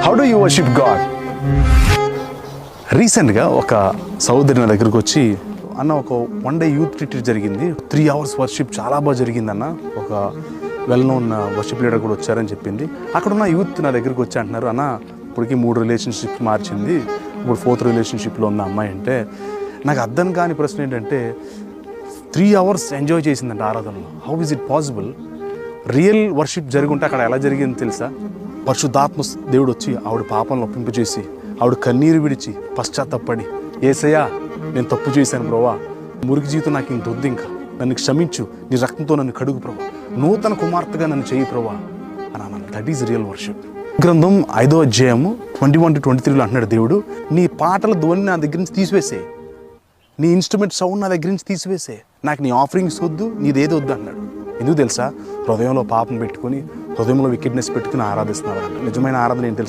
How do you worship God? రీసెంట్గా ఒక సహోదరి నా దగ్గరకు వచ్చి, అన్న ఒక 1 day యూత్ రిట్రీట్ జరిగింది, 3 hours వర్షిప్ చాలా బాగా జరిగిందన్న, ఒక వెల్ నోన్ వర్షిప్ లీడర్ కూడా వచ్చారని చెప్పింది. అక్కడ ఉన్న యూత్ నా దగ్గరకు వచ్చి అంటున్నారు, అన్న ఇప్పటికి 3 relationships మార్చింది, ఇప్పుడు 4th relationshipలో ఉన్న అమ్మాయి. అంటే నాకు అర్థం కాని ప్రశ్న ఏంటంటే 3 hours ఎంజాయ్ చేసిందంట ఆరాధనలో. How is it possible? Real worship జరుగుంటే అక్కడ ఎలా జరిగింది తెలుసా? పరిశుద్ధాత్మ దేవుడు వచ్చి ఆవిడ పాపంలో ఒప్పింపజేసి, ఆవిడ కన్నీరు విడిచి పశ్చాత్తపడి, యేసయ్యా నేను తప్పు చేశాను ప్రభా, మురికి జీవితం నాకు ఇంత వద్దు, ఇంకా నన్ను క్షమించు, నీ రక్తంతో నన్ను కడుగు ప్రభా, నూతన కుమార్తెగా నన్ను చేయి ప్రభా అని అన్నాను. That is real worship. గ్రంథం 5వ అధ్యాయము 21-23లో అంటున్నాడు దేవుడు, నీ పాటల ధ్వని నా దగ్గర నుంచి తీసివేసే, నీ ఇన్స్ట్రుమెంట్ సౌండ్ నా దగ్గర నుంచి తీసివేసే, నాకు నీ ఆఫరింగ్స్ వద్దు, నీదేదో వద్దు అన్నాడు. ఎందుకు తెలుసా? హృదయంలో పాపం పెట్టుకుని, హృదయంలో వికెట్నెస్ పెట్టుకుని ఆరాధిస్తున్నారు. నిజమైన ఆరాధన ఏంటి తెలుసా?